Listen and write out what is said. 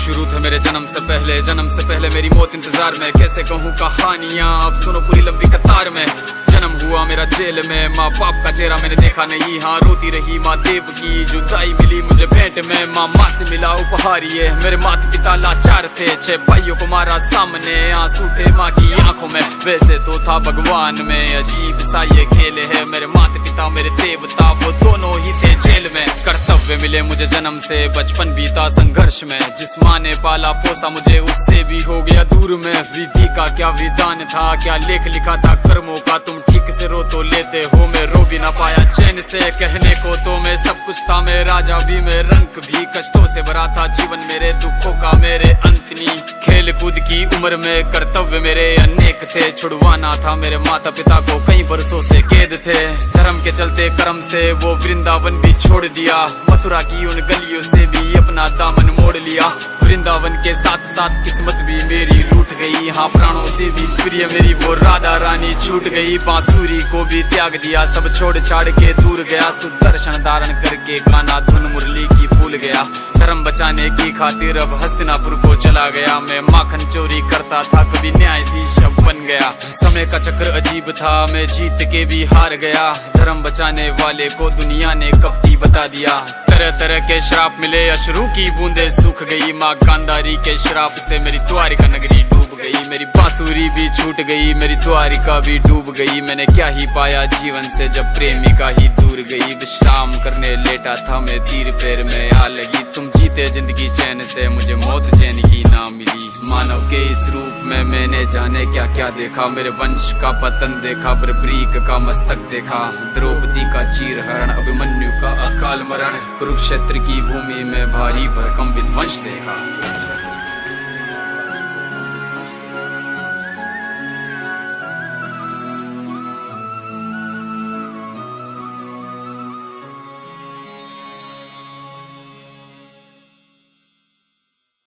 शुरू थे मेरे जन्म से पहले मेरी मौत इंतजार में। कैसे कहूँ कहानियाँ, अब सुनो पूरी लंबी कतार में। जन्म हुआ मेरा जेल में, माँ बाप का चेहरा मैंने देखा नहीं। हाँ रोती रही माँ देव की, जुदाई मिली मुझे भेंट में। माँ से मिला उपहार ये, मेरे माता पिता लाचार थे। 6 भाइयों को मारा सामने, आंसू थे माँ की आंखों में। वैसे तो था भगवान में, अजीब सा ये खेल है। मेरे माता पिता मेरे देवता, वो दोनों ही थे जेल में। कर्तव्य मिले मुझे जन्म से, बचपन बीता संघर्ष में। जिस माँ ने पाला पोसा मुझे, उससे भी हो गया दूर में। विधि का क्या विधान था, क्या लेख लिखा था कर्मों का। तुम ठीक से रो तो लेते हो, मैं रो भी ना पाया चैन से। कहने को तो मैं सब कुछ था, मैं राजा भी, मैं रंक भी। कष्टों से भरा था जीवन मेरे, दुखों का मेरे अंत नहीं। खेल कूद की उम्र में कर्तव्य मेरे अनेक थे। छुड़वाना था मेरे माता पिता को, कई बरसों से कैद थे। धर्म के चलते कर्म से वो वृंदावन भी छोड़ दिया। मथुरा की उन गलियों से भी अपना दामन मोड़ लिया। वृंदावन के साथ साथ किस्मत भी मेरी रूठ गई। हाँ प्राणों से भी प्रिय मेरी वो राधा रानी छूट गई। बांसुरी को भी त्याग दिया, सब छोड़ छाड़ के दूर गया। सुदर्शन धारण करके गाना धुन मुरली की भूल गया। धर्म बचाने की खातिर अब हस्तिनापुर को चला गया। मैं माखन चोरी करता था, कभी न्यायाधीश अब बन गया। समय का चक्र अजीब था, मैं जीत के भी हार गया। धर्म बचाने वाले को दुनिया ने कपटी बता दिया। तरह तरह के श्राप मिले, अश्रु की बूंदे सूख गई। माँ गांधारी के श्राप से मेरी द्वारिका नगरी डूब गई। मेरी बांसुरी भी छूट गई, मेरी द्वारिका भी डूब गई। मैंने क्या ही पाया जीवन से, जब प्रेमिका ही दूर गई। विश्राम करने लेटा था मैं, तीर पैर में आ लगी। तुम जीते जिंदगी चैन से, मुझे मौत चैन की ना मिली। मानव के इस रूप में मैंने जाने क्या क्या देखा। मेरे वंश का पतन देखा, बर्बरीक का मस्तक देखा। द्रौपदी का चीरहरण, अभिमन्यु का अकाल मरण। कुरुक्षेत्र की भूमि में भारी भरकम विध्वंस देखा।